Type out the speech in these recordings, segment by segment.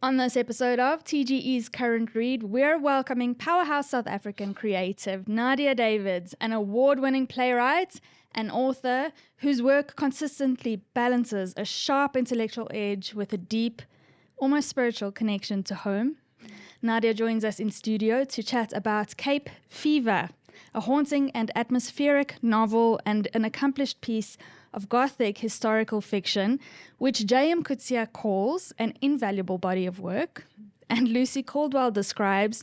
On this episode of TGE's Current Read, we're welcoming powerhouse South African creative Nadia Davids, an award-winning playwright and author whose work consistently balances a sharp intellectual edge with a deep, almost spiritual connection to home. Nadia joins us in studio to chat about Cape Fever, a haunting and atmospheric novel and an accomplished piece of Gothic historical fiction, which JM Coetzee calls an invaluable body of work, and Lucy Caldwell describes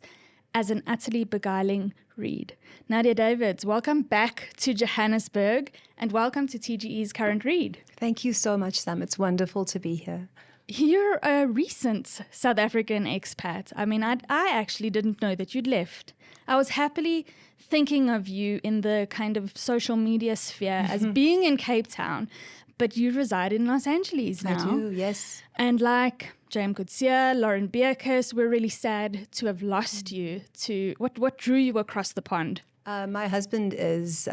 as an utterly beguiling read. Nadia Davids, welcome back to Johannesburg, and welcome to TGE's Current Read. Thank you so much, Sam. It's wonderful to be here. You're a recent South African expat. I mean, I actually didn't know that you'd left. I was happily thinking of you in the kind of social media sphere as being in Cape Town, but you reside in Los Angeles now. I do, yes. And like JM Coetzee, Lauren Beerkus, we're really sad to have lost you to what drew you across the pond? My husband is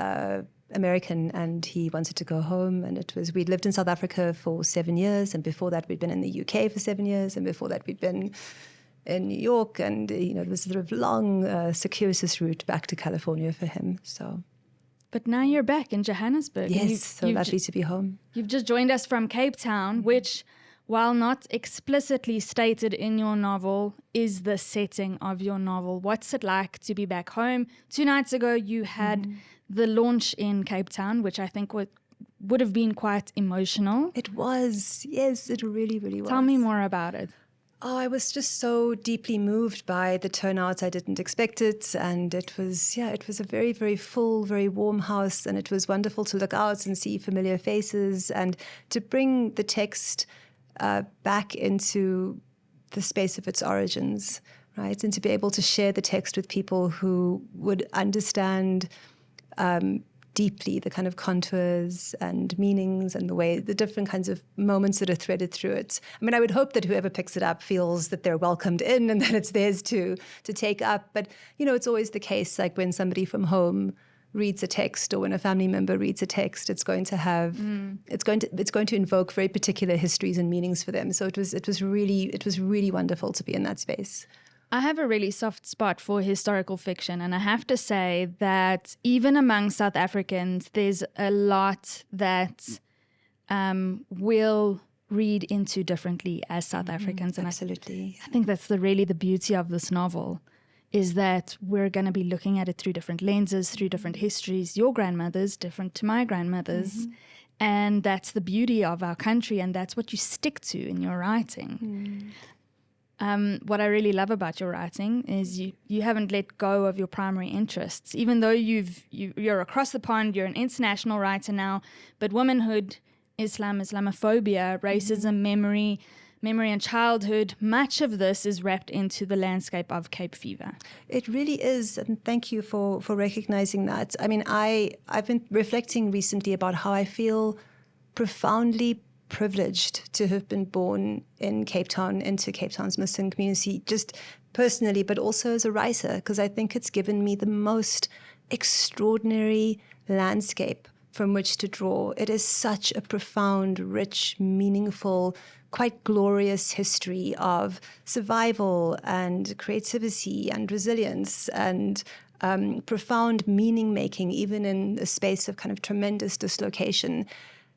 American and he wanted to go home, and we'd lived in South Africa for 7 years, and before that we'd been in the UK for 7 years, and before that we'd been in New York, and it was sort of long circuitous route back to California for him. So, but now you're back in Johannesburg. Yes, so lovely to be home. You've just joined us from Cape Town, which, while not explicitly stated in your novel, is the setting of your novel. What's it like to be back home? 2 nights ago, you had the launch in Cape Town, which I think would have been quite emotional. It was. Yes, it really, really was. Tell me more about it. Oh, I was just so deeply moved by the turnout. I didn't expect it. And it was a very, very full, very warm house. And it was wonderful to look out and see familiar faces and to bring the text back into the space of its origins, right? And to be able to share the text with people who would understand deeply the kind of contours and meanings and the different kinds of moments that are threaded through it. I mean, I would hope that whoever picks it up feels that they're welcomed in and that it's theirs to take up. But, it's always the case, like when somebody from home reads a text or when a family member reads a text, it's going to have, it's going to invoke very particular histories and meanings for them. So it was really wonderful to be in that space. I have a really soft spot for historical fiction, and I have to say that even among South Africans, there's a lot that we'll read into differently as South Africans. And absolutely. I think that's really the beauty of this novel, is that we're going to be looking at it through different lenses, through different histories. Your grandmother's different to my grandmother's. And that's the beauty of our country, and that's what you stick to in your writing. What I really love about your writing is you haven't let go of your primary interests, even though you're across the pond, you're an international writer now, but womanhood, Islam, Islamophobia, racism, memory and childhood, much of this is wrapped into the landscape of Cape Fever. It really is, and thank you for recognizing that. I mean, I've been reflecting recently about how I feel profoundly privileged to have been born in Cape Town, into Cape Town's Muslim community, just personally, but also as a writer, because I think it's given me the most extraordinary landscape from which to draw. It is such a profound, rich, meaningful, quite glorious history of survival and creativity and resilience and profound meaning making, even in a space of kind of tremendous dislocation,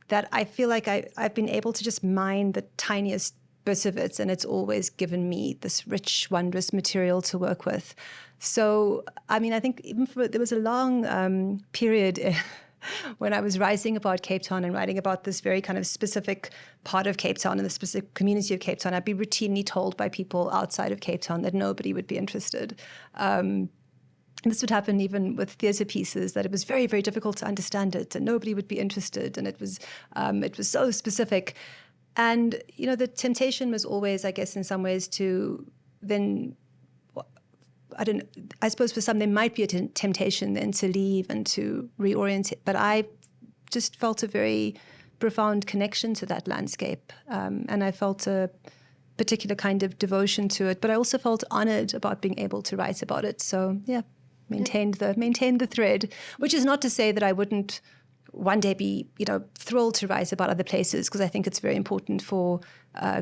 that I feel like I've been able to just mine the tiniest bits of it, and it's always given me this rich, wondrous material to work with. So, I mean, I think there was a long period when I was writing about Cape Town and writing about this very kind of specific part of Cape Town and the specific community of Cape Town, I'd be routinely told by people outside of Cape Town that nobody would be interested. This would happen even with theatre pieces, that it was very, very difficult to understand it and nobody would be interested, and it was so specific. And, the temptation was always, I guess, in some ways to then, I suppose for some there might be a temptation then to leave and to reorient it. But I just felt a very profound connection to that landscape. And I felt a particular kind of devotion to it. But I also felt honored about being able to write about it. So, yeah. Maintained the thread, which is not to say that I wouldn't one day be, thrilled to write about other places, because I think it's very important for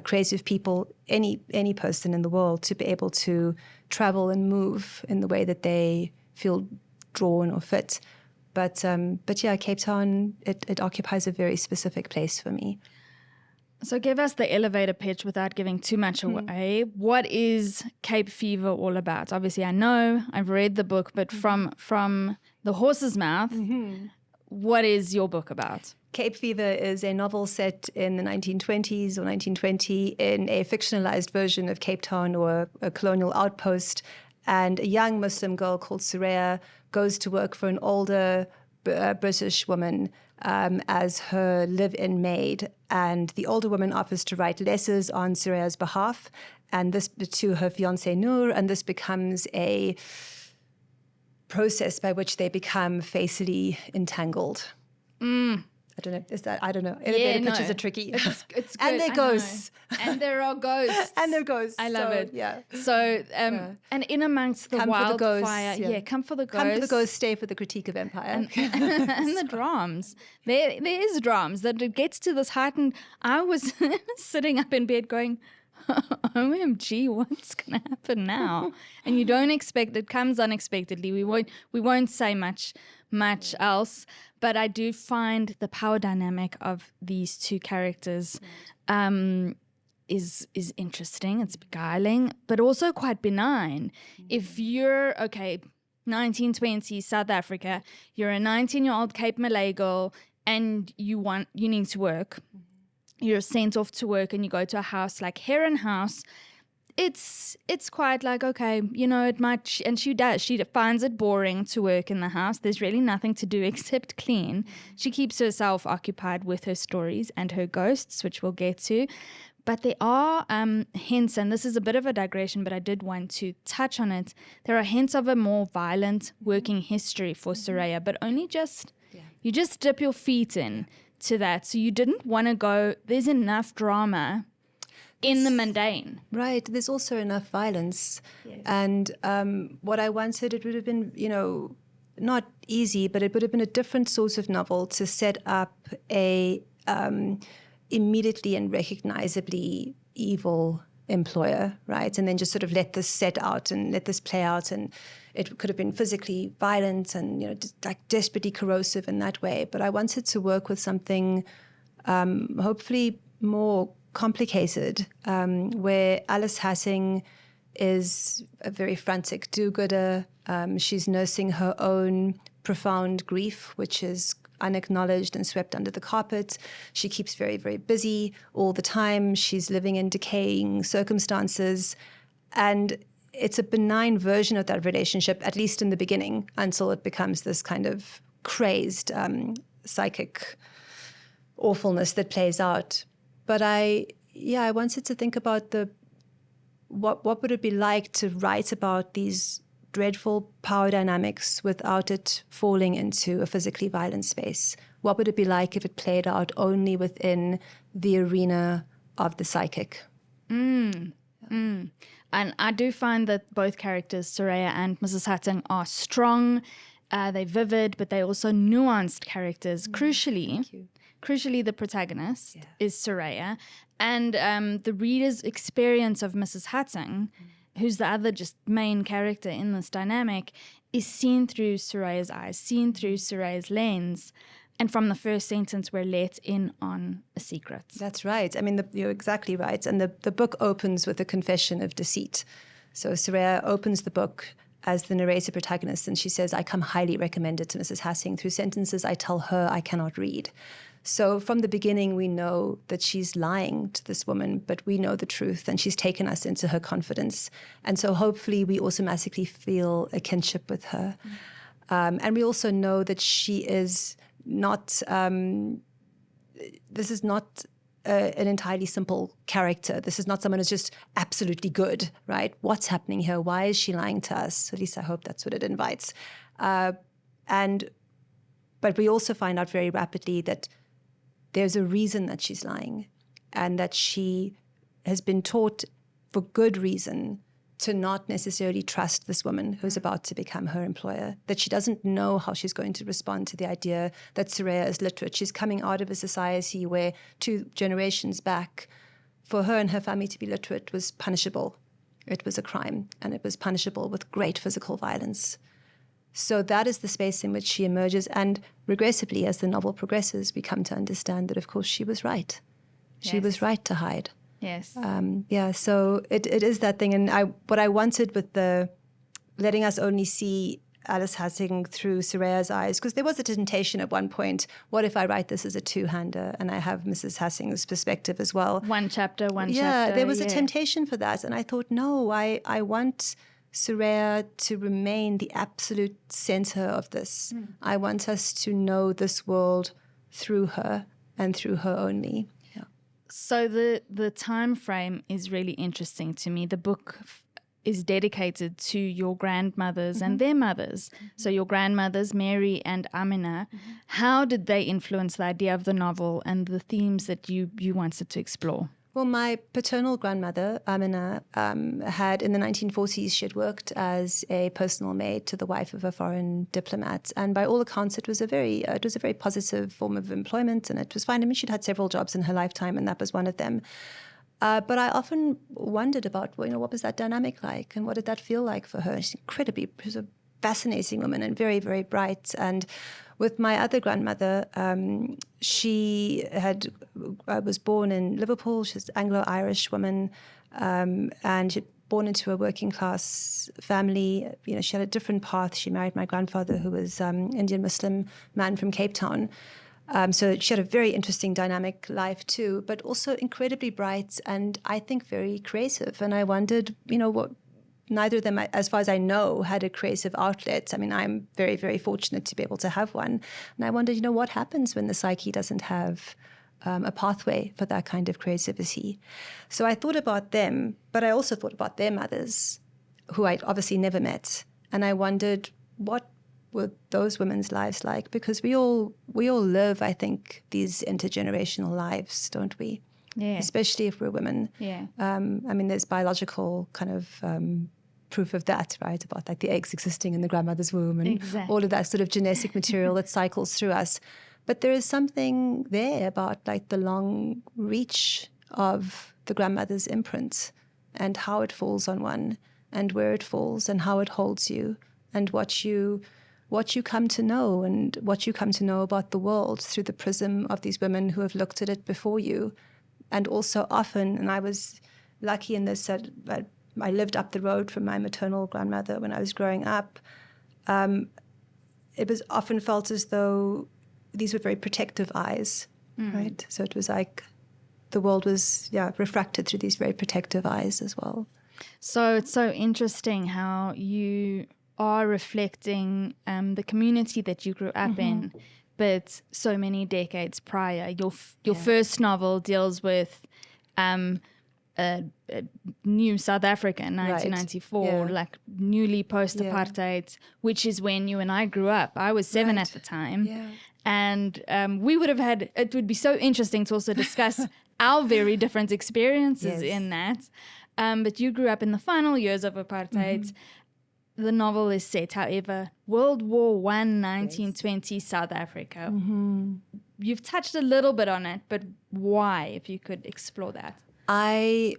creative people, any person in the world, to be able to travel and move in the way that they feel drawn or fit. But yeah, Cape Town, it occupies a very specific place for me. So give us the elevator pitch without giving too much away. What is Cape Fever all about? Obviously, I know, I've read the book, but from the horse's mouth, what is your book about? Cape Fever is a novel set in the 1920s or 1920 in a fictionalized version of Cape Town, or a colonial outpost. And a young Muslim girl called Soraya goes to work for an older British woman as her live-in maid. And the older woman offers to write letters on Soraya's behalf, and this to her fiancé Noor, and this becomes a process by which they become facily entangled. I don't know. Elevator pitches are tricky. It's good. And there goes. And there are ghosts. And there goes. I love it. Yeah. So, and in amongst the wildfire, come for the ghosts. Come for the ghosts, stay for the critique of empire. And the drums. There is drums that it gets to this heightened. I was sitting up in bed going, OMG, what's going to happen now? And you don't expect it. Comes unexpectedly. We won't say much else, but I do find the power dynamic of these two characters is interesting. It's beguiling, but also quite benign. If you're 1920s South Africa, you're a 19-year-old Cape Malay girl, and you need to work. You're sent off to work, and you go to a house like Heron House. It's quite like, okay, it might, and she finds it boring to work in the house. There's really nothing to do except clean. She keeps herself occupied with her stories and her ghosts, which we'll get to. But there are hints, and this is a bit of a digression, but I did want to touch on it. There are hints of a more violent working history for Soraya, but only you just dip your feet in to that. So you didn't want to go, there's enough drama in the mundane. Right. There's also enough violence. Yes. And what I wanted, it would have been, not easy, but it would have been a different sort of novel to set up a immediately and recognizably evil employer, right? And then just sort of let this set out and let this play out. And it could have been physically violent and, just like desperately corrosive in that way. But I wanted to work with something hopefully more complicated, where Alice Hatting is a very frantic do-gooder. She's nursing her own profound grief, which is unacknowledged and swept under the carpet. She keeps very, very busy all the time. She's living in decaying circumstances. And it's a benign version of that relationship, at least in the beginning, until it becomes this kind of crazed psychic awfulness that plays out. But I wanted to think about what would it be like to write about these dreadful power dynamics without it falling into a physically violent space? What would it be like if it played out only within the arena of the psychic? And I do find that both characters, Soraya and Mrs. Hatting, are strong. They're vivid, but they're also nuanced characters. Crucially, the protagonist is Soraya. And the reader's experience of Mrs. Hatting, who's the other just main character in this dynamic, is seen through Soraya's eyes, seen through Soraya's lens. And from the first sentence, we're let in on a secret. That's right. I mean, you're exactly right. And the book opens with a confession of deceit. So Soraya opens the book as the narrator protagonist, and she says, I come highly recommended to Mrs. Hatting. Through sentences I tell her I cannot read. So from the beginning, we know that she's lying to this woman, but we know the truth, and she's taken us into her confidence. And so hopefully we automatically feel a kinship with her. And we also know that she is not, this is not an entirely simple character. This is not someone who's just absolutely good, right? What's happening here? Why is she lying to us? At least I hope that's what it invites. But we also find out very rapidly that there's a reason that she's lying, and that she has been taught for good reason to not necessarily trust this woman who's about to become her employer, that she doesn't know how she's going to respond to the idea that Soraya is literate. She's coming out of a society where 2 generations back, for her and her family to be literate was punishable. It was a crime, and it was punishable with great physical violence. So that is the space in which she emerges, and regressively, as the novel progresses, we come to understand that, of course, she was right. She was right to hide. Yes. So it is that thing. And what I wanted with the letting us only see Alice Hassing through Soraya's eyes, because there was a temptation at one point, what if I write this as a 2-hander and I have Mrs. Hassing's perspective as well? One chapter. Yeah, there was a temptation for that. And I thought, no, I want Soraya to remain the absolute center of this. I want us to know this world through her and through her only. So the time frame is really interesting to me. The book is dedicated to your grandmothers and their mothers. So your grandmothers, Mary and Amina, how did they influence the idea of the novel and the themes that you wanted to explore? Well, my paternal grandmother, Amina, had in the 1940s, she had worked as a personal maid to the wife of a foreign diplomat. And by all accounts, it was a very positive form of employment, and it was fine. I mean, she'd had several jobs in her lifetime, and that was one of them. But I often wondered about, what was that dynamic like, and what did that feel like for her? She was a fascinating woman and very, very bright. And with my other grandmother, she was born in Liverpool. She's an Anglo-Irish woman, and she'd born into a working class family. She had a different path. She married my grandfather, who was Indian Muslim man from Cape Town. So she had a very interesting dynamic life too, but also incredibly bright and I think very creative. And I wondered, what neither of them, as far as I know, had a creative outlet. I mean, I'm very, very fortunate to be able to have one. And I wondered, what happens when the psyche doesn't have a pathway for that kind of creativity? So I thought about them, but I also thought about their mothers, who I'd obviously never met. And I wondered, what were those women's lives like? Because we all live, I think, these intergenerational lives, don't we? Yeah. Especially if we're women. Yeah. I mean, there's biological kind of proof of that, right? About like the eggs existing in the grandmother's womb and all of that sort of genetic material that cycles through us. But there is something there about like the long reach of the grandmother's imprint and how it falls on one and where it falls and how it holds you and what you come to know and what you come to know about the world through the prism of these women who have looked at it before you. And also often, and I was lucky in this, that I lived up the road from my maternal grandmother when I was growing up. It was often felt as though these were very protective eyes, right? So it was like the world was, refracted through these very protective eyes as well. So it's so interesting how you are reflecting the community that you grew up in, but so many decades prior. Your first novel deals with new South Africa in 1994, like newly post-apartheid, which is when you and I grew up. I was 7 at the time. Yeah. And we would have had, it would be so interesting to also discuss our very different experiences in that. But you grew up in the final years of apartheid. The novel is set, however, World War I, 1920, South Africa. You've touched a little bit on it, but why, if you could explore that? I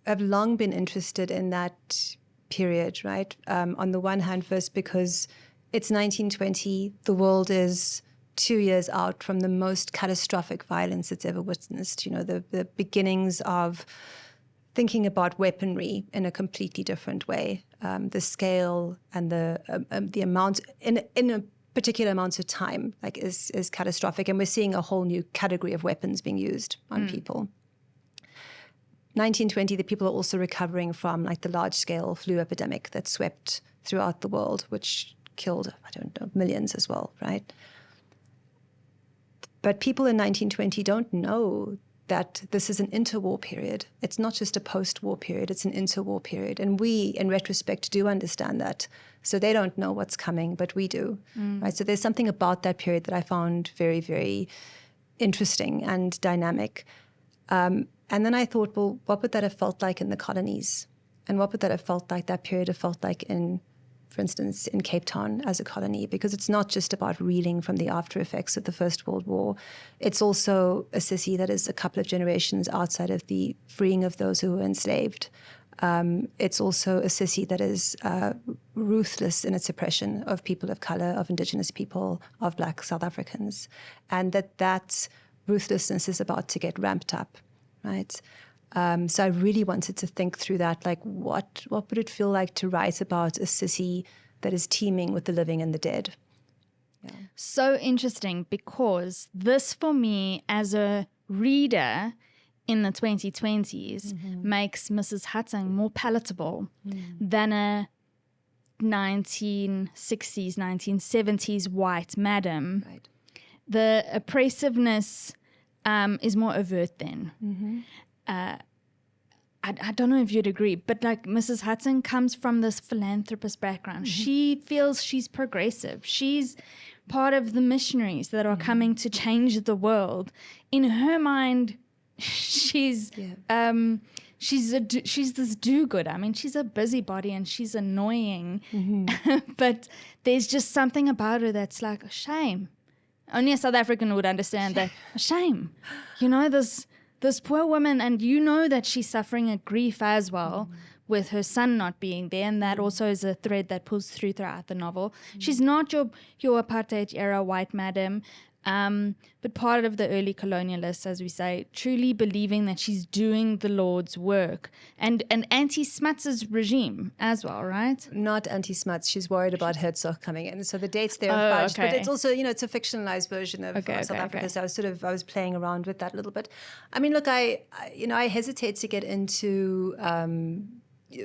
have long been interested in that period, right? On the one hand, first because it's 1920, the world is 2 years out from the most catastrophic violence it's ever witnessed. The beginnings of thinking about weaponry in a completely different way. The scale and the amount in a particular amount of time is catastrophic, and we're seeing a whole new category of weapons being used on people. 1920, the people are also recovering from the large-scale flu epidemic that swept throughout the world, which killed, millions as well, right? But people in 1920 don't know that this is an interwar period. It's not just a post-war period, it's an interwar period. And we, in retrospect, do understand that. So they don't know what's coming, but we do. Right? So there's something about that period that I found very, very interesting and dynamic. And then I thought, well, what would that have felt like in the colonies? And what would that have felt like, that period have felt like in, for instance, in Cape Town as a colony? Because it's not just about reeling from the after effects of the First World War. It's also a city that is a couple of generations outside of the freeing of those who were enslaved. It's also a city that is ruthless in its oppression of people of color, of indigenous people, of Black South Africans, and that ruthlessness is about to get ramped up, right? So I really wanted to think through that, like what would it feel like to write about a city that is teeming with the living and the dead? Yeah. So interesting, because this for me as a reader in the 2020s makes Mrs. Hatting more palatable than a 1960s, 1970s white madam. Right. The oppressiveness is more overt then. I don't know if you'd agree, but like Mrs. Hudson comes from this philanthropist background. She feels she's progressive. She's part of the missionaries that are coming to change the world. In her mind, she's this do-gooder. I mean, she's a busybody and she's annoying, but there's just something about her that's like a shame. Only a South African would understand that. A shame. You know, this poor woman, and you know that she's suffering a grief as well with her son not being there, and that also is a thread that pulls through throughout the novel. She's not your apartheid era white madam, but part of the early colonialists, as we say, truly believing that she's doing the Lord's work, and anti-Smuts' regime as well, right? Not anti-Smuts. She's worried about Herzog coming in. So the dates there are fudged, but it's also, it's a fictionalized version of South Africa. So I was playing around with that a little bit. I mean, look, I hesitate to get into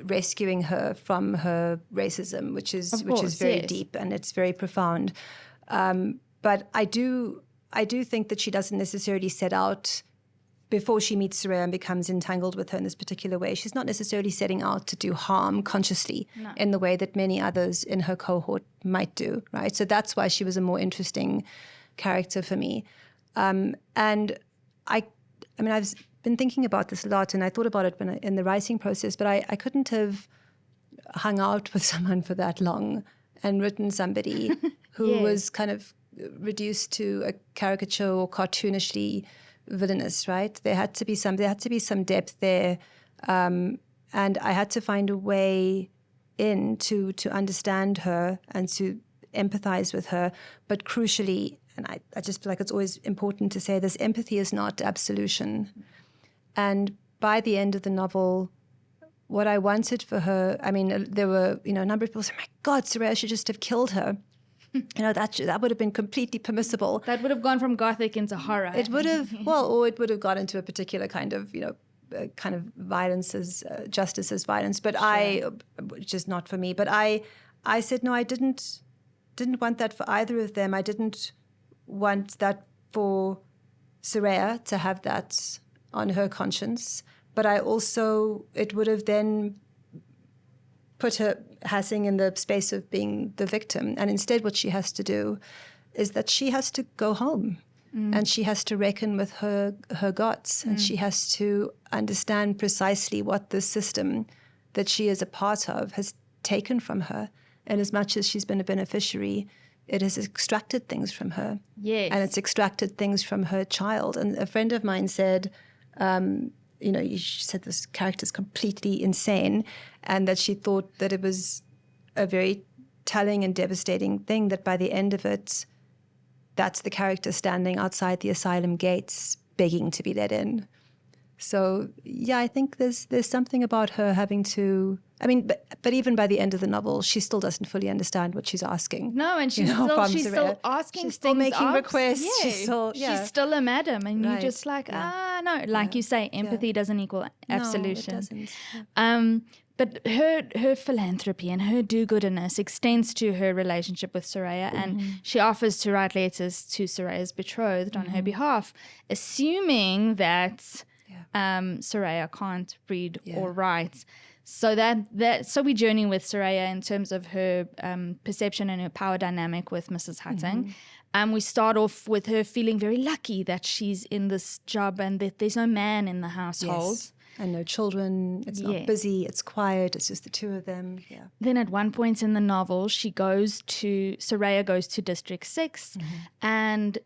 rescuing her from her racism, which is very deep and it's very profound. But I do think that she doesn't necessarily set out, before she meets Soraya and becomes entangled with her in this particular way, she's not necessarily setting out to do harm consciously in the way that many others in her cohort might do, right? So that's why she was a more interesting character for me. And I've been thinking about this a lot, and I thought about it in the writing process, but I couldn't have hung out with someone for that long and written somebody who was kind of reduced to a caricature or cartoonishly villainous, right? There had to be some depth there, and I had to find a way in to understand her and to empathize with her. But crucially, and I just feel like it's always important to say this, empathy is not absolution. And by the end of the novel, what I wanted for her, I mean, there were a number of people saying, "My God, Soraya should just have killed her." That would have been completely permissible. That would have gone from Gothic into horror. It would have, or it would have gone into a particular kind of, kind of violence as justice as violence. But which is not for me. But I said no. I didn't want that for either of them. I didn't want that for Soraya to have that on her conscience. But it would have then put her Hassing in the space of being the victim. And instead what she has to do is that she has to go home and she has to reckon with her gods and she has to understand precisely what the system that she is a part of has taken from her. And as much as she's been a beneficiary, it has extracted things from her. Yes. And it's extracted things from her child. And a friend of mine said, she said this character is completely insane, and that she thought that it was a very telling and devastating thing that by the end of it, that's the character standing outside the asylum gates begging to be let in. So, I think there's something about her having to... I mean, but even by the end of the novel, she still doesn't fully understand what she's asking. No, and she's still asking, she's still making requests. Yeah. She's still a madam, and you're just like, no. Like you say, empathy doesn't equal absolution. No, it doesn't. But her philanthropy and her do-gooderness extends to her relationship with Soraya, and she offers to write letters to Soraya's betrothed on her behalf, assuming that Soraya can't read or write. So so we journey with Soraya in terms of her perception and her power dynamic with Mrs. Hatting. We start off with her feeling very lucky that she's in this job and that there's no man in the household. Yes. And no children. It's not busy. It's quiet. It's just the two of them. Yeah. Then at one point in the novel, Soraya goes to District 6, and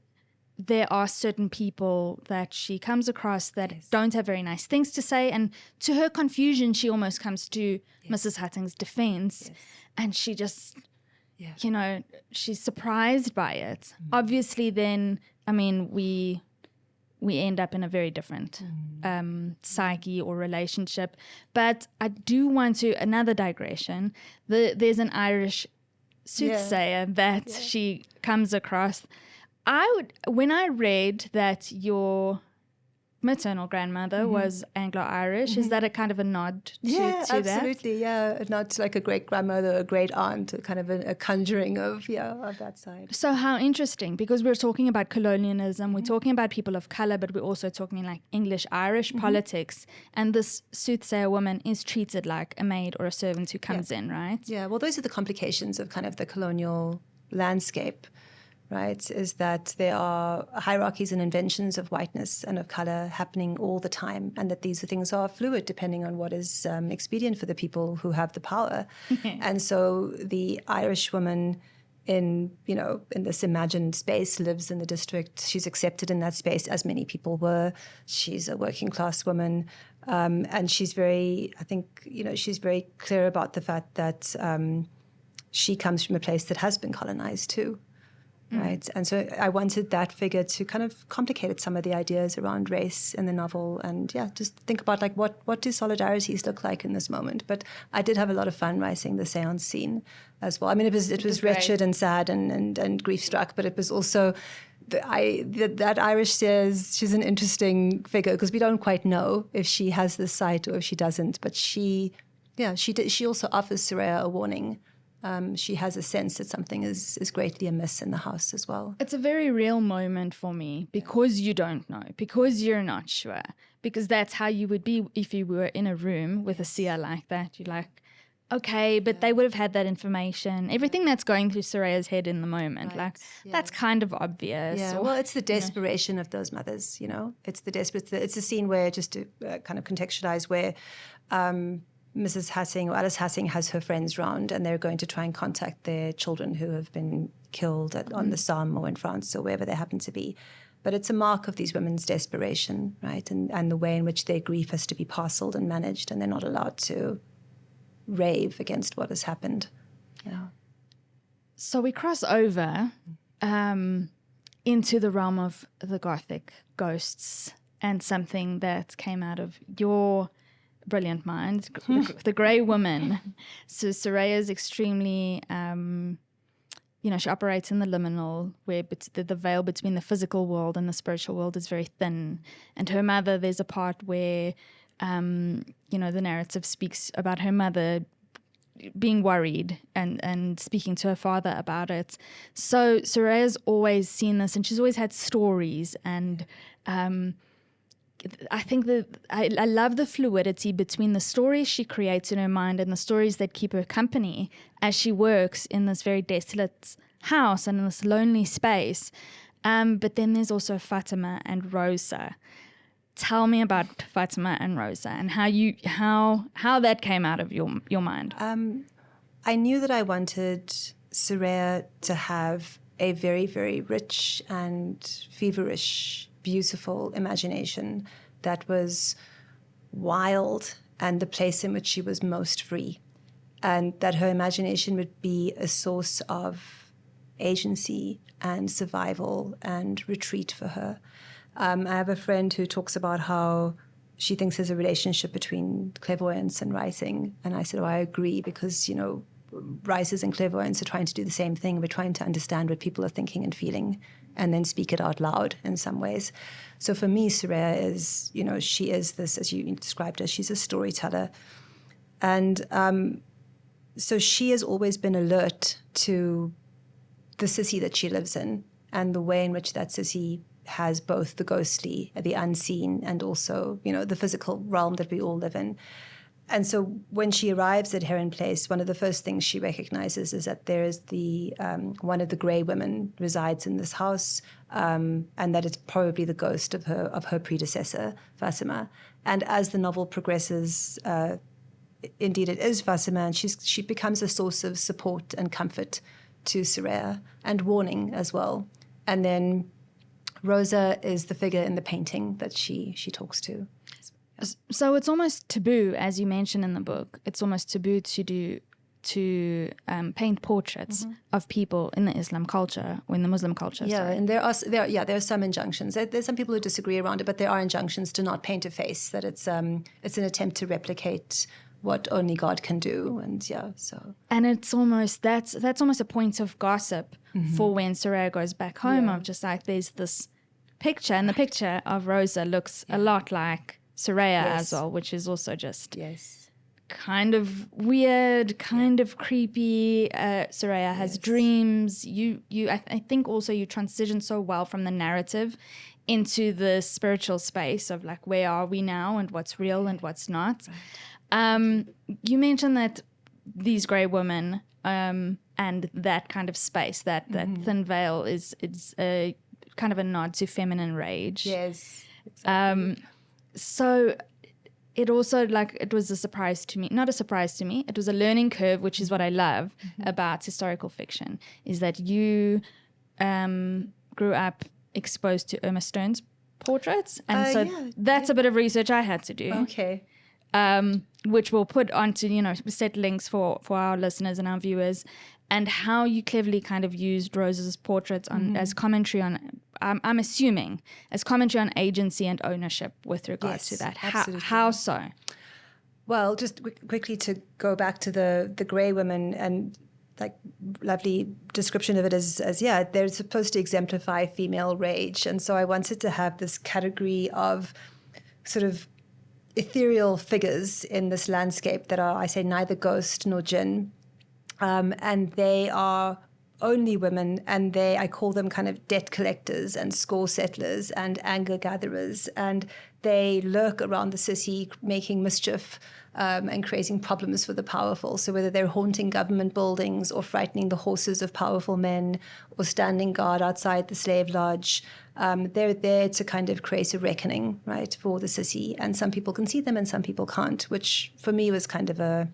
there are certain people that she comes across that don't have very nice things to say. And to her confusion, she almost comes to Mrs. Hutting's defense. Yes. And she just, she's surprised by it. Obviously, then, we end up in a very different psyche or relationship. But I do want to, another digression, there's an Irish soothsayer that she comes across. When I read that your maternal grandmother was Anglo-Irish, is that a kind of a nod to that? Absolutely, yeah. Not like a great grandmother or a great aunt, kind of a conjuring of that side. So how interesting, because we're talking about colonialism, we're talking about people of color, but we're also talking like English-Irish politics, and this soothsayer woman is treated like a maid or a servant who comes in, right? Yeah, well, those are the complications of kind of the colonial landscape. Right, is that there are hierarchies and inventions of whiteness and of color happening all the time, and that these things are fluid depending on what is expedient for the people who have the power. And so the Irish woman in this imagined space lives in the district. She's accepted in that space, as many people were. She's a working class woman, and she's very clear about the fact that she comes from a place that has been colonized too. Right. And so I wanted that figure to kind of complicate some of the ideas around race in the novel, and just think about like what do solidarities look like in this moment. But I did have a lot of fun writing the seance scene as well. I mean, it was wretched and sad and grief struck, but it was also that Irish says she's an interesting figure because we don't quite know if she has this sight or if she doesn't. But she also offers Soraya a warning. She has a sense that something is greatly amiss in the house as well. It's a very real moment for me because you don't know, because you're not sure, because that's how you would be if you were in a room with a seer like that. You're like, okay, but they would have had that information. Everything that's going through Soraya's head in the moment, that's kind of obvious. Yeah, well, it's the desperation of those mothers, It's it's a scene where, just to kind of contextualize, where Mrs. Hatting or Alice Hatting has her friends round, and they're going to try and contact their children who have been killed on the Somme or in France or wherever they happen to be. But it's a mark of these women's desperation, right? And the way in which their grief has to be parceled and managed, and they're not allowed to rave against what has happened. Yeah. So we cross over into the realm of the Gothic ghosts and something that came out of your brilliant mind, the Grey Woman. So Soraya is extremely, she operates in the liminal, where the veil between the physical world and the spiritual world is very thin. And her mother, there's a part where, the narrative speaks about her mother being worried and speaking to her father about it. So Soraya's always seen this, and she's always had stories, and I think that I love the fluidity between the stories she creates in her mind and the stories that keep her company as she works in this very desolate house and in this lonely space. But then there's also Fatima and Rosa. Tell me about Fatima and Rosa and how that came out of your mind. I knew that I wanted Soraya to have a very, very rich and feverish, beautiful imagination that was wild and the place in which she was most free, and that her imagination would be a source of agency and survival and retreat for her. I have a friend who talks about how she thinks there's a relationship between clairvoyance and writing, and I said, I agree, because writers and clairvoyants are trying to do the same thing. We're trying to understand what people are thinking and feeling and then speak it out loud in some ways. So for me, Soraya is, she is this, as you described her, she's a storyteller. And so she has always been alert to the city that she lives in and the way in which that city has both the ghostly, the unseen, and also, the physical realm that we all live in. And so when she arrives at Heron Place, one of the first things she recognizes is that there is one of the grey women resides in this house, and that it's probably the ghost of her predecessor, Fatima. And as the novel progresses, indeed it is Fatima, and she becomes a source of support and comfort to Soraya, and warning as well. And then Rosa is the figure in the painting that she talks to. So it's almost taboo, as you mentioned in the book. It's almost taboo to paint portraits of people in the Islam culture or in the Muslim culture. Yeah, sorry. and there are some injunctions. There's some people who disagree around it, but there are injunctions to not paint a face. That it's an attempt to replicate what only God can do, and And it's almost that's almost a point of gossip for when Soraya goes back home. Of just like there's this picture, and the picture of Rosa looks a lot like Soraya as well, which is also just kind of weird, kind of creepy. Soraya has dreams. I think also you transition so well from the narrative into the spiritual space of like, where are we now and what's real and what's not. You mentioned that these grey women and that kind of space, that thin veil is a kind of a nod to feminine rage. Yes. Exactly. So it also, like, it was a surprise to me. Not a surprise to me. It was a learning curve, which is what I love about historical fiction, is that you grew up exposed to Irma Ston's portraits. And that's a bit of research I had to do. Okay. Which we'll put onto, set links for our listeners and our viewers, and how you cleverly kind of used Rosa's portraits as commentary on, I'm assuming, as commentary on agency and ownership with regards to that. How so? Well, just quickly to go back to the grey women, and like lovely description of it as they're supposed to exemplify female rage. And so I wanted to have this category of sort of ethereal figures in this landscape that are, I say, neither ghost nor jinn. And they are only women, and I call them kind of debt collectors and score settlers and anger gatherers. And they lurk around the city making mischief and creating problems for the powerful. So whether they're haunting government buildings or frightening the horses of powerful men or standing guard outside the slave lodge, they're there to kind of create a reckoning, right, for the city. And some people can see them and some people can't, which for me was kind of a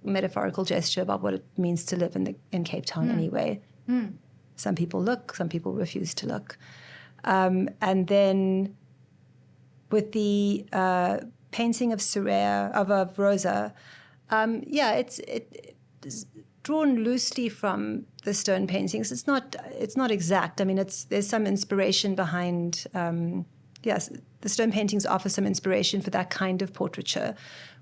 metaphorical gesture about what it means to live in Cape Town anyway. Some people look, some people refuse to look. And then with the painting of Soraya, of Rosa, it's drawn loosely from the stone paintings. It's not exact. I mean, there's some inspiration behind. The stone paintings offer some inspiration for that kind of portraiture,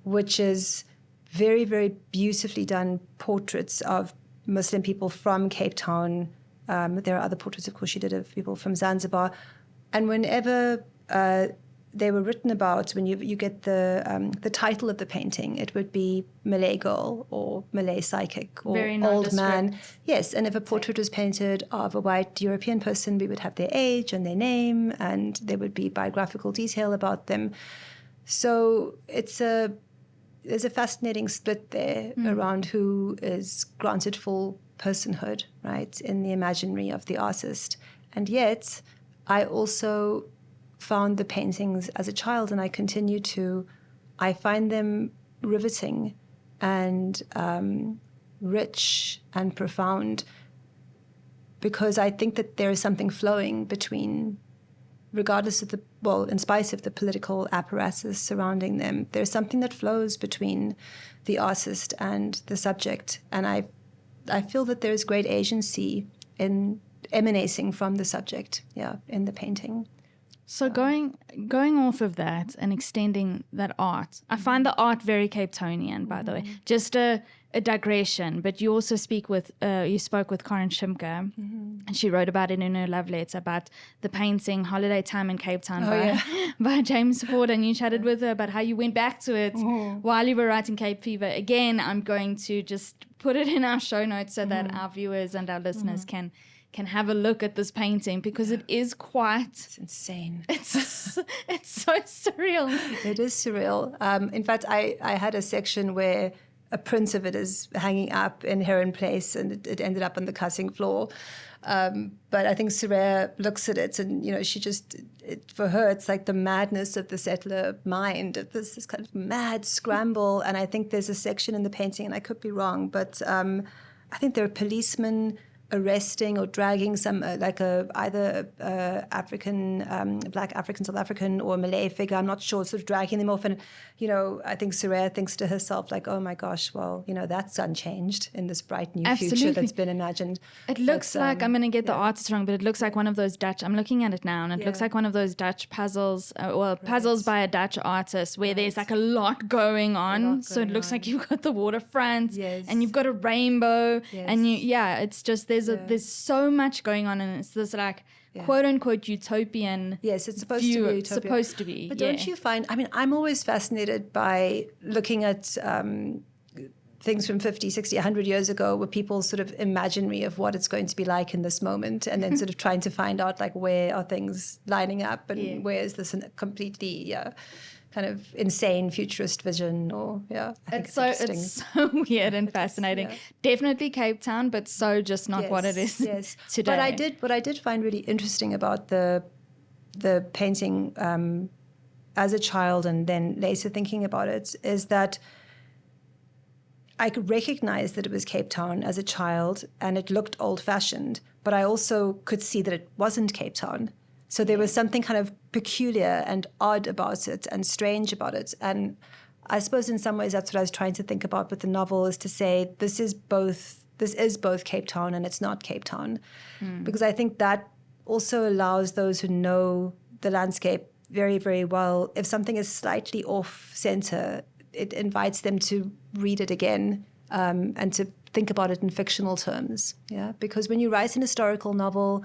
which is very, very beautifully done portraits of Muslim people from Cape Town. There are other portraits, of course, she did of people from Zanzibar. And whenever they were written about, when you get the title of the painting, it would be Malay girl or Malay psychic or very old man. Yes, and if a portrait was painted of a white European person, we would have their age and their name, and there would be biographical detail about them. So there's a fascinating split there around who is granted full personhood, right, in the imaginary of the artist. And yet, I also found the paintings as a child, and I continue to, I find them riveting and rich and profound, because I think that there is something flowing between, regardless of in spite of the political apparatus surrounding them, there's something that flows between the artist and the subject. And I feel that there is great agency in emanating from the subject, in the painting. So going off of that and extending that art, I find the art very Cape Townian, by the way. Just a digression, but you also spoke with Karen Shimke, and she wrote about it in her love letter about the painting Holiday Time in Cape Town by James Ford, and you chatted with her about how you went back to it while you were writing Cape Fever. Again, I'm going to just put it in our show notes so that our viewers and our listeners can can have a look at this painting, because it is quite... It's insane. It's so surreal. It is surreal. In fact, I had a section where a print of it is hanging up in Heron Place, and it ended up on the cutting floor. But I think Soraya looks at it, and she for her, it's like the madness of the settler mind, of this kind of mad scramble. And I think there's a section in the painting, and I could be wrong, but I think there are policemen arresting or dragging some either African, Black African, South African, or Malay figure, I'm not sure, sort of dragging them off. And I think Soraya thinks to herself, like, oh my gosh, well, that's unchanged in this bright new future that's been imagined. It looks like, I'm going to get the artist wrong, but it looks like one of those Dutch, I'm looking at it now, and it looks like one of those Dutch puzzles, puzzles by a Dutch artist, where there's like a lot going on. So it looks like you've got the waterfront, and you've got a rainbow, and it's just, there's so much going on, and it's this like quote unquote utopian. Yes, it's supposed to be utopia. Supposed to be. But don't you find? I mean, I'm always fascinated by looking at things from 50, 60, 100 years ago, where people's sort of imaginary of what it's going to be like in this moment, and then sort of trying to find out like where are things lining up, and where is this completely kind of insane futurist vision, or it's so weird and fascinating. Definitely Cape Town, but so just not what it is today. But what I did find really interesting about the painting as a child, and then later thinking about it, is that I could recognize that it was Cape Town as a child, and it looked old-fashioned, but I also could see that it wasn't Cape Town. So there was something kind of peculiar and odd about it, and strange about it. And I suppose in some ways that's what I was trying to think about with the novel, is to say this is both Cape Town and it's not Cape Town. Because I think that also allows those who know the landscape very, very well, if something is slightly off center, it invites them to read it again, and to think about it in fictional terms. Yeah, because when you write an historical novel,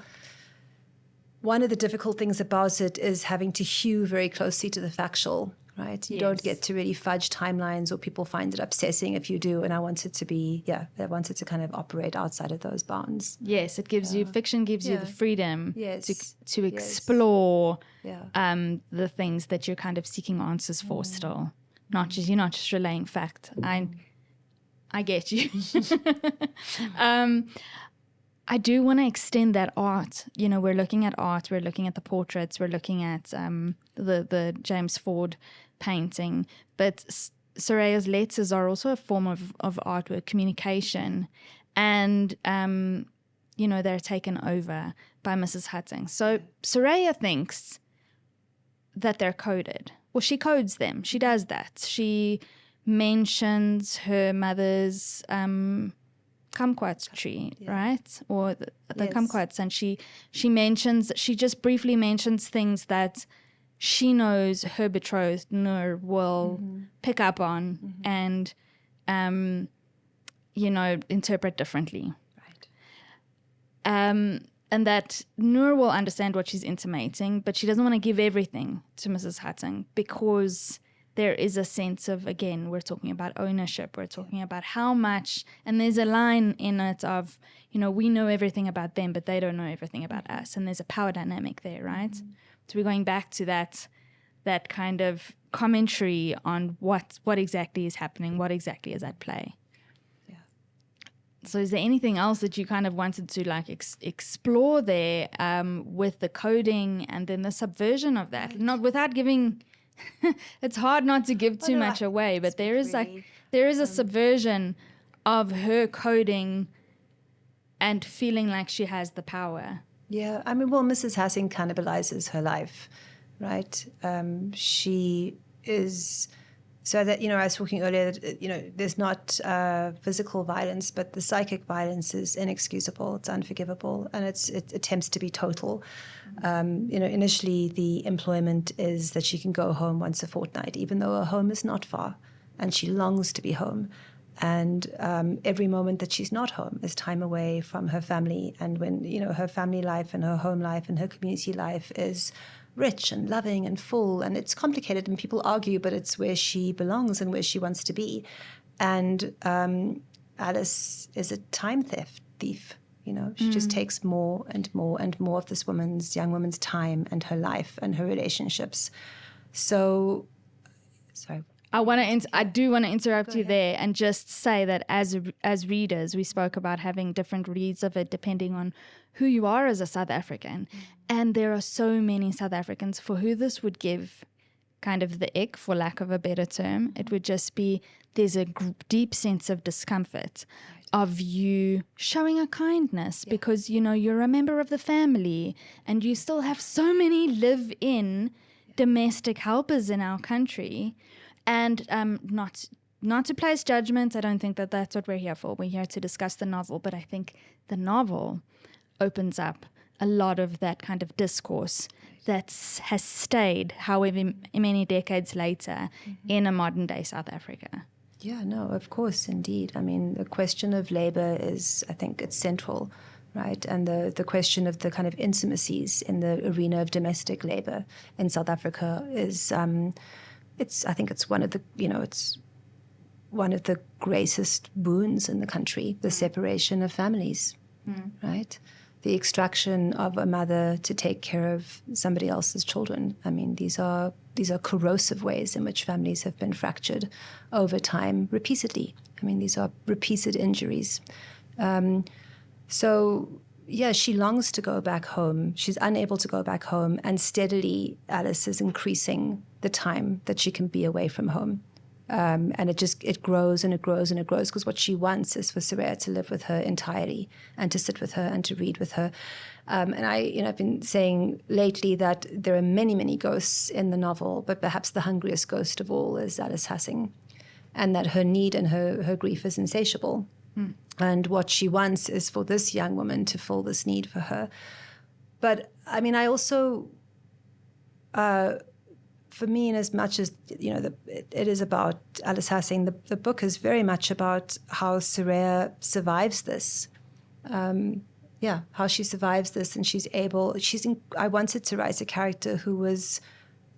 one of the difficult things about it is having to hew very closely to the factual, right? You don't get to really fudge timelines, or people find it upsetting if you do. And I wanted to kind of operate outside of those bounds. Yes, it gives fiction gives you the freedom to explore the things that you're kind of seeking answers for still. You're not just relaying fact. I get you. I do want to extend that art. We're looking at art, we're looking at the portraits, we're looking at the James Ford painting. But Soraya's letters are also a form of artwork, communication. And, they're taken over by Mrs. Hutting. So Soraya thinks that they're coded. Well, she codes them. She does that. She mentions her mother's kumquat tree, right? Or the kumquats, and she just briefly mentions things that she knows her betrothed Nur will pick up on and interpret differently. Right. And that Nur will understand what she's intimating, but she doesn't want to give everything to Mrs. Hutting, because there is a sense of, again, we're talking about ownership, we're talking about how much, and there's a line in it of, we know everything about them, but they don't know everything about us, and there's a power dynamic there, right? So we're going back to that kind of commentary on what exactly is happening, what exactly is at play. So is there anything else that you kind of wanted to explore there with the coding and then the subversion of that? Not without giving, it's hard not to give too much away, but there is a subversion of her coding and feeling like she has the power. Yeah, I mean, well, Mrs. Hutting cannibalizes her life, right? She is... So that, I was talking earlier that, there's not physical violence, but the psychic violence is inexcusable, it's unforgivable, and it attempts to be total. Initially the employment is that she can go home once a fortnight, even though her home is not far, and she longs to be home. And every moment that she's not home is time away from her family. And when, her family life and her home life and her community life is rich and loving and full, and it's complicated and people argue, but it's where she belongs and where she wants to be. And Alice is a time thief, She just takes more and more and more of this young woman's time and her life and her relationships. So, sorry. I do want to interrupt you there and just say that as readers, we spoke about having different reads of it depending on who you are as a South African. And there are so many South Africans for who this would give kind of the ick, for lack of a better term. It would just be, there's a deep sense of discomfort of you showing a kindness because, you're a member of the family and you still have so many live-in domestic helpers in our country. And not to place judgment, I don't think that that's what we're here for. We're here to discuss the novel, but I think the novel opens up a lot of that kind of discourse that has stayed, however many decades later, in a modern-day South Africa. Yeah, no, of course, indeed. I mean, the question of labor is, I think, it's central, right? And the question of the kind of intimacies in the arena of domestic labor in South Africa is... I think it's one of the, it's one of the greatest wounds in the country, the separation of families, right? The extraction of a mother to take care of somebody else's children. I mean, these are corrosive ways in which families have been fractured over time repeatedly. I mean, these are repeated injuries. So, yeah, she longs to go back home. She's unable to go back home, and steadily Alice is increasing the time that she can be away from home. And it grows and it grows and it grows, because what she wants is for Soraya to live with her entirely and to sit with her and to read with her. And I've been saying lately that there are many, many ghosts in the novel, but perhaps the hungriest ghost of all is Alice Hassing, and that her need and her grief is insatiable. And what she wants is for this young woman to fill this need for her. But, I mean, I also, for me, in as much as, it is about Alice Hassing, the book is very much about how Soraya survives this. How she survives this, and I wanted to write a character who was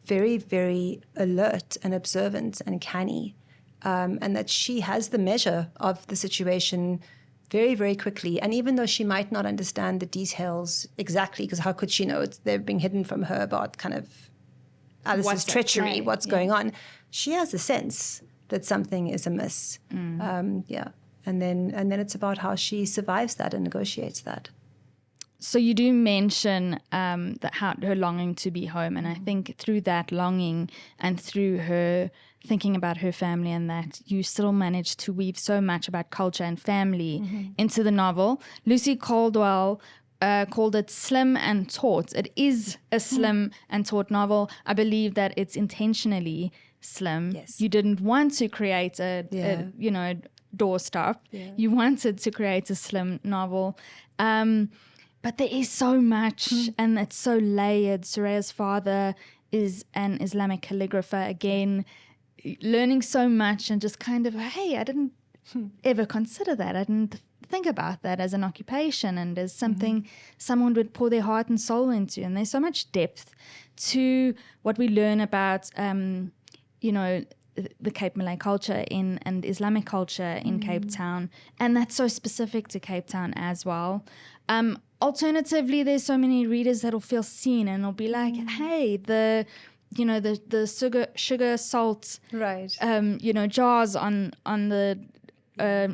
very, very alert and observant and canny. And that she has the measure of the situation very, very quickly. And even though she might not understand the details exactly, because how could she know they're being hidden from her about kind of Alice's treachery, what's going on, she has a sense that something is amiss. And then it's about how she survives that and negotiates that. So you do mention her longing to be home, and I think through that longing and through her thinking about her family and that, you still manage to weave so much about culture and family into the novel. Lucy Caldwell called it slim and taut. It is a slim and taut novel. I believe that it's intentionally slim. Yes. You didn't want to create a doorstop. Yeah. You wanted to create a slim novel. But there is so much, and it's so layered. Soraya's father is an Islamic calligrapher, again, learning so much, and just kind of, hey, I didn't ever consider that. I didn't think about that as an occupation and as something someone would pour their heart and soul into. And there's so much depth to what we learn about, the Cape Malay culture and Islamic culture in Cape Town. And that's so specific to Cape Town as well. Alternatively, there's so many readers that'll feel seen and will be like, hey, the sugar, salt, right? Jars on the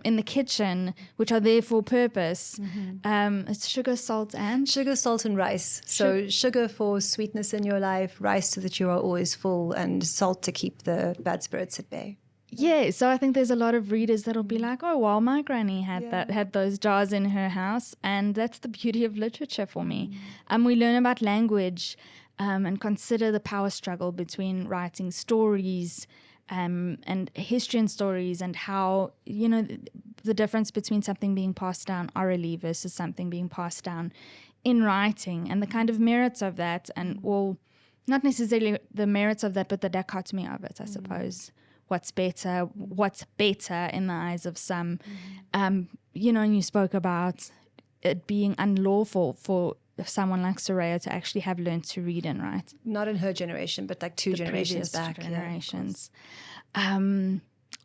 in the kitchen, which are there for purpose. It's sugar, salt, and rice. So sugar for sweetness in your life, rice so that you are always full, and salt to keep the bad spirits at bay. Yeah, so I think there's a lot of readers that'll be like, oh, well, my granny had those jars in her house, and that's the beauty of literature for me. We learn about language and consider the power struggle between writing stories and history and stories, and how, the difference between something being passed down orally versus something being passed down in writing, and the kind of merits of that, and, well, not necessarily the merits of that, but the dichotomy of it, I suppose. What's better in the eyes of some. And you spoke about it being unlawful for someone like Soraya to actually have learned to read and write. Not in her generation, but like two generations back. Generations.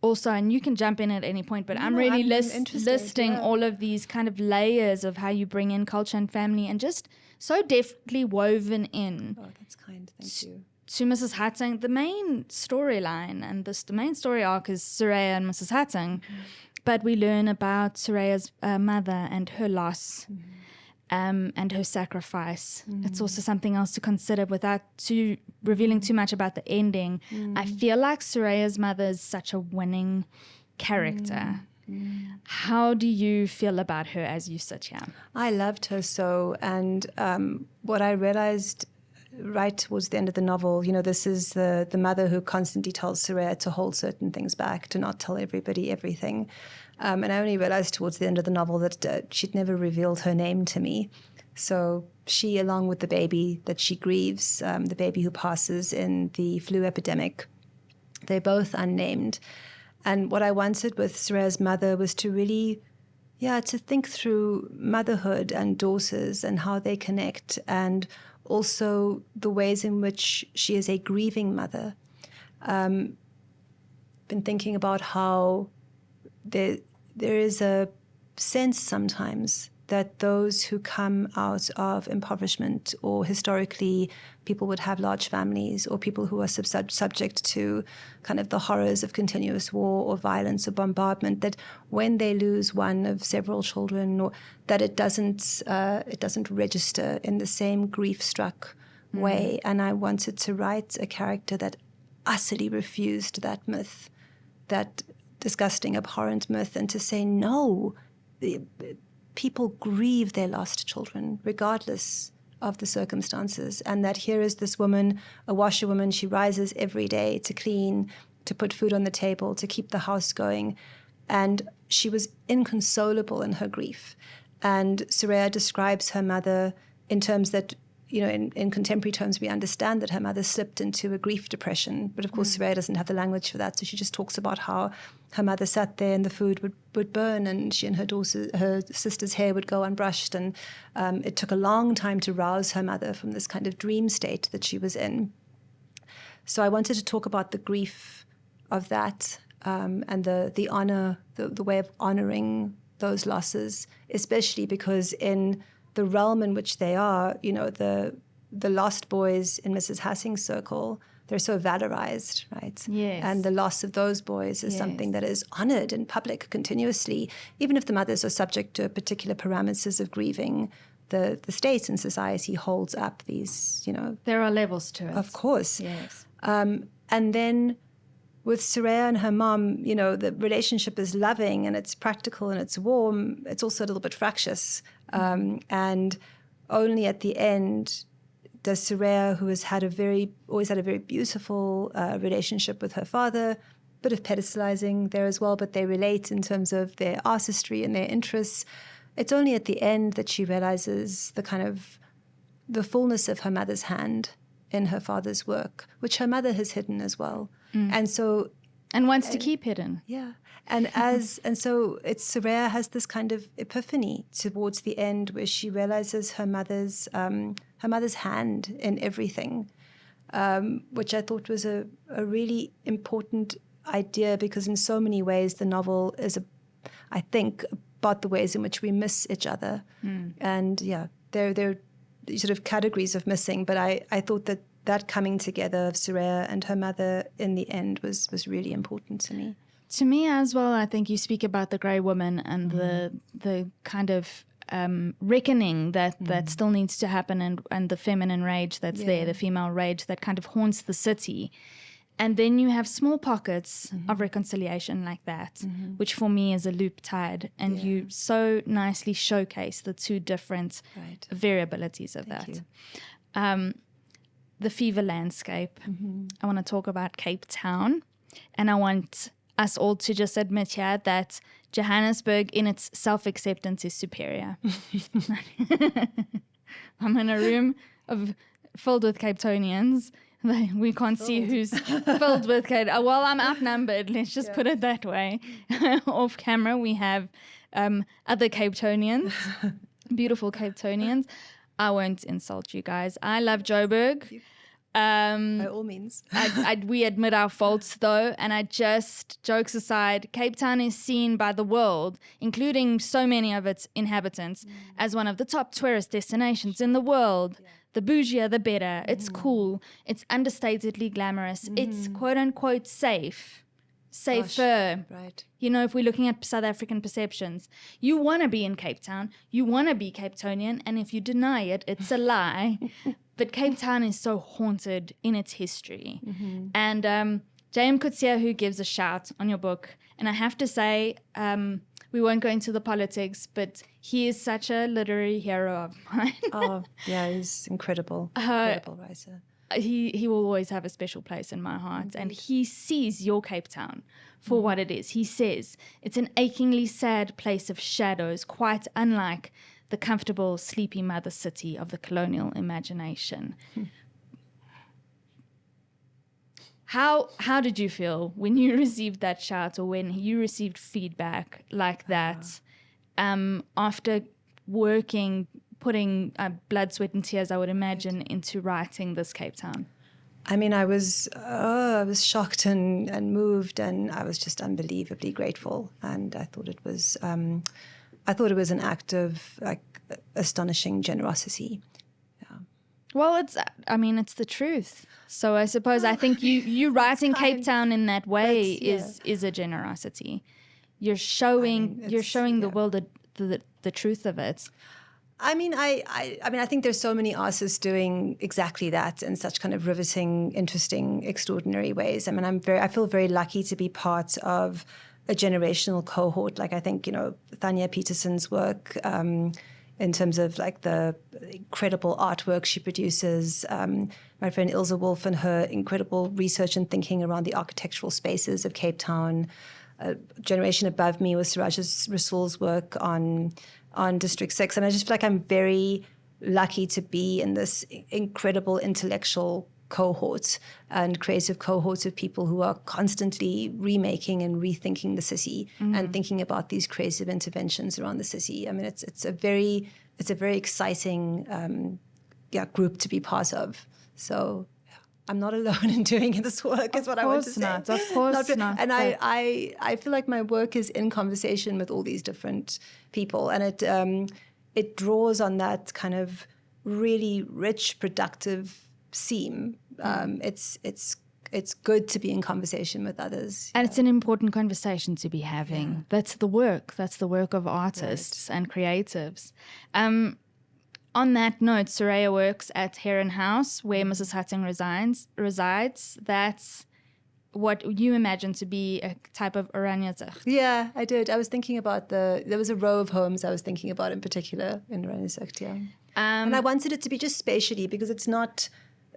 also, and you can jump in at any point, but I'm really listing all of these kind of layers of how you bring in culture and family, and just so deftly woven in. Oh, that's kind. Thank you. To Mrs. Hatting, the main storyline and the main story arc is Soraya and Mrs. Hatting, but we learn about Soraya's mother and her loss. And her sacrifice. It's also something else to consider without revealing too much about the ending. I feel like Soraya's mother is such a winning character. How do you feel about her as you sit here? I loved her so, and what I realized right towards the end of the novel, this is the mother who constantly tells Soraya to hold certain things back, to not tell everybody everything. And I only realized towards the end of the novel that she'd never revealed her name to me. So she, along with the baby that she grieves, the baby who passes in the flu epidemic, they're both unnamed. And what I wanted with Soraya's mother was to really, to think through motherhood and daughters and how they connect, and also the ways in which she is a grieving mother. Been thinking about how there is a sense sometimes that those who come out of impoverishment, or historically people would have large families, or people who are subject to kind of the horrors of continuous war or violence or bombardment, that when they lose one of several children, or that it doesn't register in the same grief-struck way. And I wanted to write a character that utterly refused that myth, that disgusting, abhorrent myth, and to say, no, people grieve their lost children, regardless of the circumstances. And that here is this woman, a washerwoman, she rises every day to clean, to put food on the table, to keep the house going. And she was inconsolable in her grief. And Soraya describes her mother in terms that, in contemporary terms, we understand that her mother slipped into a grief depression. But of course, Soraya doesn't have the language for that. So she just talks about how her mother sat there and the food would burn, and she and her sister's hair would go unbrushed. And it took a long time to rouse her mother from this kind of dream state that she was in. So I wanted to talk about the grief of that, and the honor, the way of honoring those losses, especially because in the realm in which they are, the lost boys in Mrs. Hassing's circle, they're so valorized, right? Yes. And the loss of those boys is something that is honored in public continuously, even if the mothers are subject to particular parameters of grieving. The state and society holds up these, There are levels to it. Of course. Yes. And then with Soraya and her mom, the relationship is loving and it's practical and it's warm. It's also a little bit fractious. And only at the end does Soraya, who has always had a very beautiful relationship with her father, bit of pedestalizing there as well, but they relate in terms of their artistry and their interests. It's only at the end that she realizes the fullness of her mother's hand in her father's work, which her mother has hidden as well. And wants to keep hidden. Yeah. And so Soraya has this kind of epiphany towards the end where she realizes her mother's hand in everything, which I thought was a really important idea, because in so many ways the novel is, I think, about the ways in which we miss each other. And there are sort of categories of missing, but I thought that coming together of Soraya and her mother in the end was really important to me. To me as well, I think you speak about the grey woman and the kind of reckoning that still needs to happen, and the feminine rage that's there, the female rage that kind of haunts the city. And then you have small pockets of reconciliation like that, which for me is a loop tide. And you so nicely showcase the two different variabilities of Thank that. you. The fever landscape. I want to talk about Cape Town. And I want us all to just admit here that Johannesburg in its self-acceptance is superior. I'm in a room filled with Cape Townians. We can't see who's filled with Cape. Well, I'm outnumbered. Let's just put it that way. Off camera, we have other Cape Townians, beautiful Cape Townians. I won't insult you guys. I love Joburg. By all means. We admit our faults, though, and jokes aside, Cape Town is seen by the world, including so many of its inhabitants, as one of the top tourist destinations in the world. Yeah. The bougier, the better. It's cool. It's understatedly glamorous. It's quote-unquote safe. Safer. Gosh, right. You know, if we're looking at South African perceptions, you want to be in Cape Town, you want to be Cape Townian, and if you deny it, it's a lie. But Cape Town is so haunted in its history. And JM Coetzee, who gives a shout on your book, and I have to say, we won't go into the politics, but he is such a literary hero of mine. Oh, yeah, he's incredible. Incredible writer. He will always have a special place in my heart. And he sees your Cape Town for what it is. He says it's an achingly sad place of shadows, quite unlike the comfortable, sleepy mother city of the colonial imagination. How did you feel when you received that shout, or when you received feedback like that after putting blood, sweat, and tears, I would imagine, into writing this Cape Town? I mean, I was shocked and moved, and I was just unbelievably grateful. And I thought it was an act of like astonishing generosity. Yeah. Well, it's the truth. So I suppose I think you writing Cape Town in that way is a generosity. You're showing the world the truth of it. I mean, I think there's so many artists doing exactly that in such kind of riveting, interesting, extraordinary ways. I mean, I feel very lucky to be part of a generational cohort. Like, I think, Thanya Peterson's work in terms of like the incredible artwork she produces, my friend Ilse Wolf and her incredible research and thinking around the architectural spaces of Cape Town. A generation above me was Siraj Rasul's work on District 6. And I just feel like I'm very lucky to be in this incredible intellectual cohort and creative cohort of people who are constantly remaking and rethinking the city and thinking about these creative interventions around the city. I mean, it's a very exciting group to be part of. So I'm not alone in doing this work, is what I want to say. Of course not. And I feel like my work is in conversation with all these different people, and it draws on that kind of really rich, productive seam. It's good to be in conversation with others. And it's an important conversation to be having. Yeah. That's the work of artists and creatives. On that note, Soraya works at Heron House, where Mrs. Hutting resides. That's what you imagine to be a type of Oranjezicht. Yeah, I did. I was thinking about there was a row of homes I was thinking about in particular in Oranjezicht, yeah. And I wanted it to be just spatially, because it's not,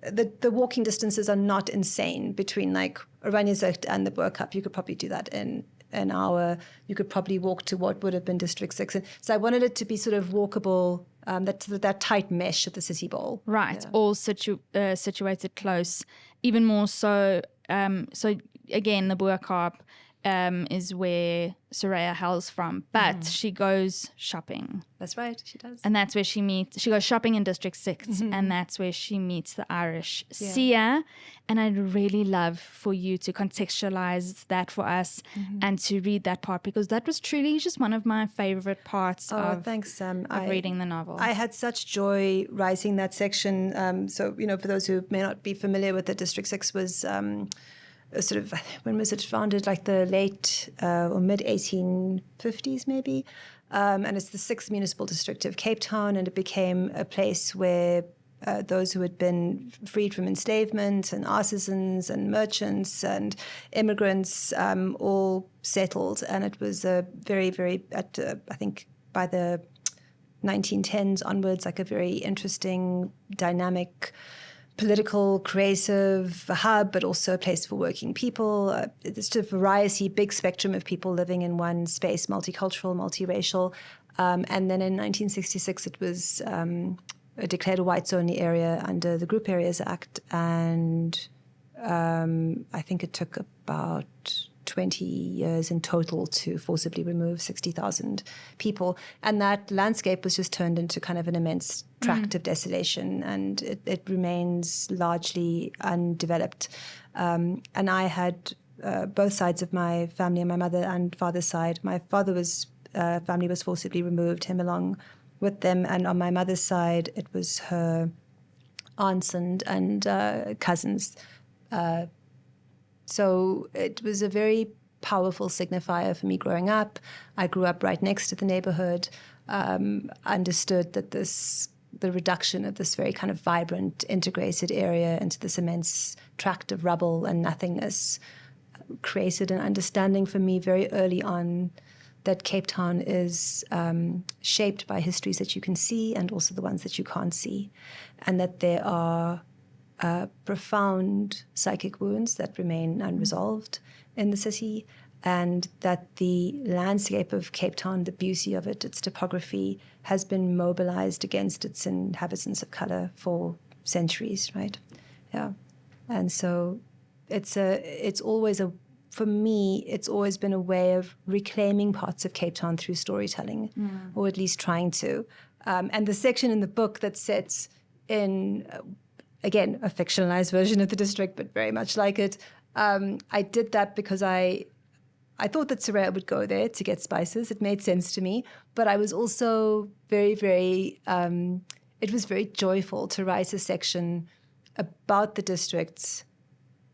the walking distances are not insane between like Oranjezicht and the Burgkap. You could probably do that in an hour. You could probably walk to what would have been District 6. And so I wanted it to be sort of walkable, that tight mesh of the city bowl. Right, yeah. All situated close. Even more so, so again, the Burgkap is where Soraya hails from, but she goes shopping. That's right, she does. And that's where she goes shopping in District 6, and that's where she meets the Irish seer. And I'd really love for you to contextualize that for us and to read that part, because that was truly just one of my favorite parts of reading the novel. I had such joy writing that section. So, for those who may not be familiar with it, District 6 was sort of, when was it founded? Like the late or mid 1850s, maybe. And it's the 6th municipal district of Cape Town, and it became a place where those who had been freed from enslavement and artisans and merchants and immigrants all settled. And it was a very, very, I think by the 1910s onwards, like a very interesting, dynamic, political, creative hub, but also a place for working people. There's a variety, big spectrum of people living in one space, multicultural, multiracial. And then in 1966, it was declared a whites-only area under the Group Areas Act. And I think it took about 20 years in total to forcibly remove 60,000 people. And that landscape was just turned into kind of an immense tract of desolation, and it remains largely undeveloped. And I had both sides of my family, on my mother and father's side. My father's family was forcibly removed, him along with them. And on my mother's side, it was her aunts and cousins. So it was a very powerful signifier for me growing up. I grew up right next to the neighborhood, understood that the reduction of this very kind of vibrant, integrated area into this immense tract of rubble and nothingness created an understanding for me very early on that Cape Town is shaped by histories that you can see and also the ones that you can't see, and that there are profound psychic wounds that remain unresolved in the city, and that the landscape of Cape Town, the beauty of it, its topography, has been mobilized against its inhabitants of color for centuries, right? Yeah. And so for me, it's always been a way of reclaiming parts of Cape Town through storytelling, or at least trying to. And the section in the book that sets in, again, a fictionalized version of the district, but very much like it, I did that because I thought that Soraya would go there to get spices. It made sense to me. But I was also very, very, it was very joyful to write a section about the districts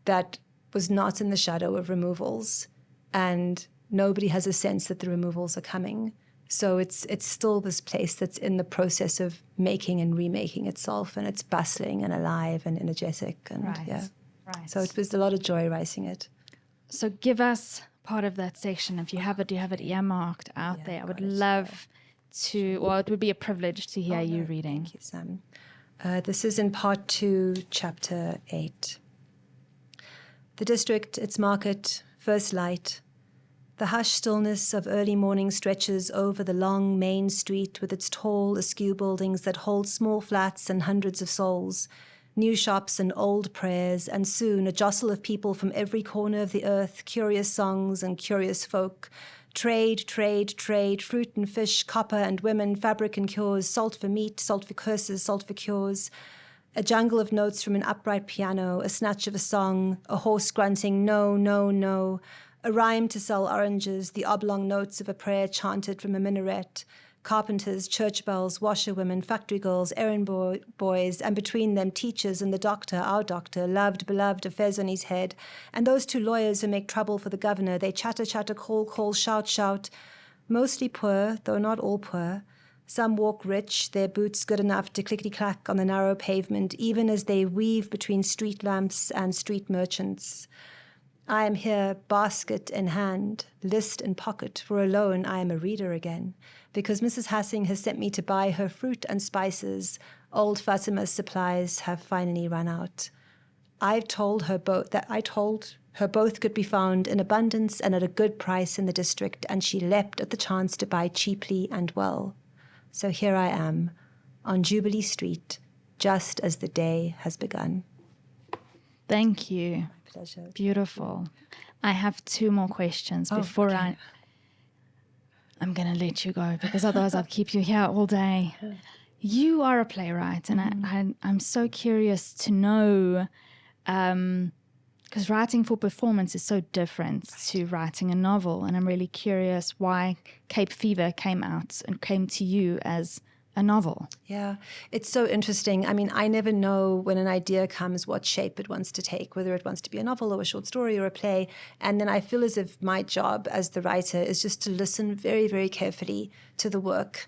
that was not in the shadow of removals. And nobody has a sense that the removals are coming. So it's still this place that's in the process of making and remaking itself, and it's bustling and alive and energetic. And Right. So it was a lot of joy writing it. So give us part of that section. If you have it earmarked out there. I would love to, well, it would be a privilege to hear you reading. Thank you, Sam. This is in part 2, chapter 8. The district, its market, first light. The hushed stillness of early morning stretches over the long main street with its tall, askew buildings that hold small flats and hundreds of souls, new shops and old prayers, and soon a jostle of people from every corner of the earth, curious songs and curious folk. Trade, trade, trade, fruit and fish, copper and women, fabric and cures, salt for meat, salt for curses, salt for cures. A jungle of notes from an upright piano, a snatch of a song, a horse grunting, no, no, no. A rhyme to sell oranges, the oblong notes of a prayer chanted from a minaret. Carpenters, church bells, washerwomen, factory girls, errand boys, and between them teachers and the doctor, our doctor, loved, beloved, a fez on his head. And those 2 lawyers who make trouble for the governor, they chatter, chatter, call, call, shout, shout. Mostly poor, though not all poor. Some walk rich, their boots good enough to clickety-clack on the narrow pavement, even as they weave between street lamps and street merchants. I am here, basket in hand, list in pocket, for alone I am a reader again, because Mrs. Hassing has sent me to buy her fruit and spices. Old Fatima's supplies have finally run out. I told her both could be found in abundance and at a good price in the district, and she leapt at the chance to buy cheaply and well. So here I am, on Jubilee Street, just as the day has begun. Thank you. My pleasure. Beautiful. I have 2 more questions before I'm going to let you go, because otherwise I'll keep you here all day. You are a playwright, and I'm so curious to know, because writing for performance is so different to writing a novel, and I'm really curious why Cape Fever came out and came to you as a novel. Yeah, it's so interesting. I mean, I never know when an idea comes what shape it wants to take, whether it wants to be a novel or a short story or a play. And then I feel as if my job as the writer is just to listen very, very carefully to the work.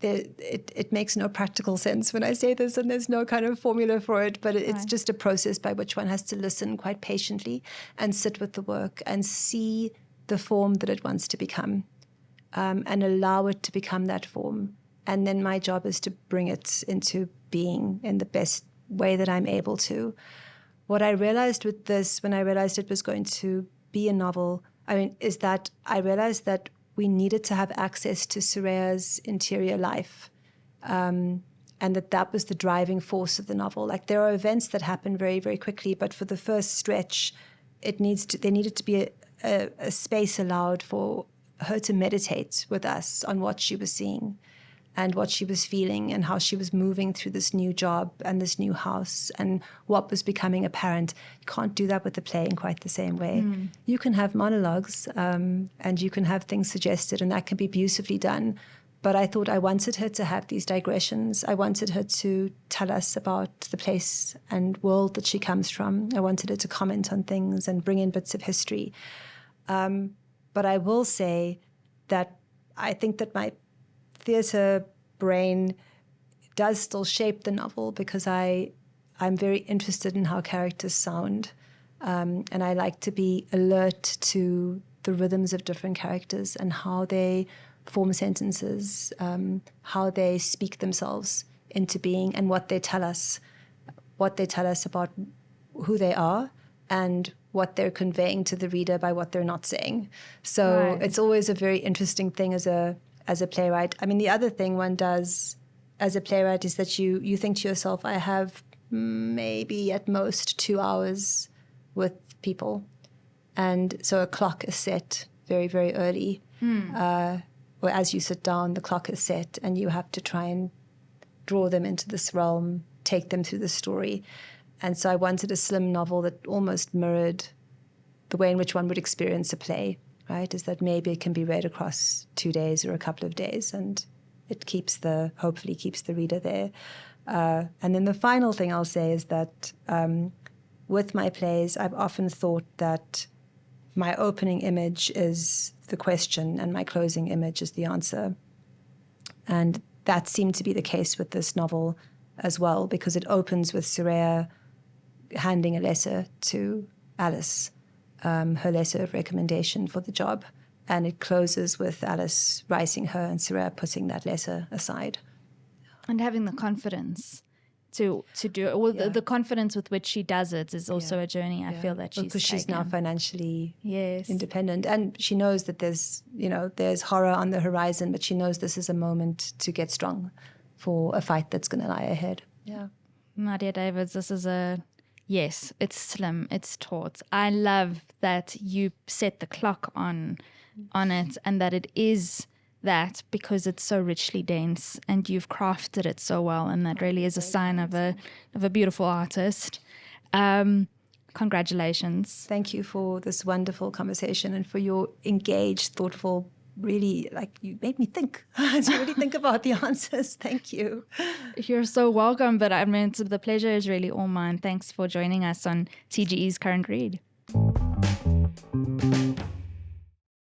It makes no practical sense when I say this, and there's no kind of formula for it, but it's just a process by which one has to listen quite patiently and sit with the work and see the form that it wants to become, and allow it to become that form. And then my job is to bring it into being in the best way that I'm able to. What I realized with this, when I realized it was going to be a novel, is that I realized that we needed to have access to Soraya's interior life, and that was the driving force of the novel. Like, there are events that happen very, very quickly, but for the first stretch, there needed to be a space allowed for her to meditate with us on what she was seeing and what she was feeling and how she was moving through this new job and this new house and what was becoming apparent. You can't do that with the play in quite the same way. You can have monologues and you can have things suggested, and that can be beautifully done. But I thought I wanted her to have these digressions. I wanted her to tell us about the place and world that she comes from. I wanted her to comment on things and bring in bits of history. But I will say that I think that my theatre brain does still shape the novel because I'm very interested in how characters sound. And I like to be alert to the rhythms of different characters and how they form sentences, how they speak themselves into being, and what they tell us about who they are and what they're conveying to the reader by what they're not saying. So It's always a very interesting thing as a playwright. I mean, the other thing one does as a playwright is that you think to yourself, I have maybe at most 2 hours with people. And so a clock is set very, very early. Or as you sit down, the clock is set and you have to try and draw them into this realm, take them through the story. And so I wanted a slim novel that almost mirrored the way in which one would experience a play, right? Is that maybe it can be read across 2 days or a couple of days, and it hopefully keeps the reader there. And then the final thing I'll say is that with my plays, I've often thought that my opening image is the question and my closing image is the answer. And that seemed to be the case with this novel as well, because it opens with Soraya handing a letter to Alice, her letter of recommendation for the job. And it closes with Alice writing her and Soraya putting that letter aside. And having the confidence to do it. Well, the confidence with which she does it is also a journey. I feel that because she's now financially yes. independent, and she knows that there's horror on the horizon, but she knows this is a moment to get strong for a fight that's going to lie ahead. Yeah, Nadia Davids, this is yes, it's slim, it's taut. I love that you set the clock on it, and that it is that because it's so richly dense and you've crafted it so well, and that really is a sign of a beautiful artist. Congratulations. Thank you for this wonderful conversation and for your engaged, thoughtful, really, you made me think. To really think about the answers. Thank you. You're so welcome, but I mean, the pleasure is really all mine. Thanks for joining us on TGE's Current Read.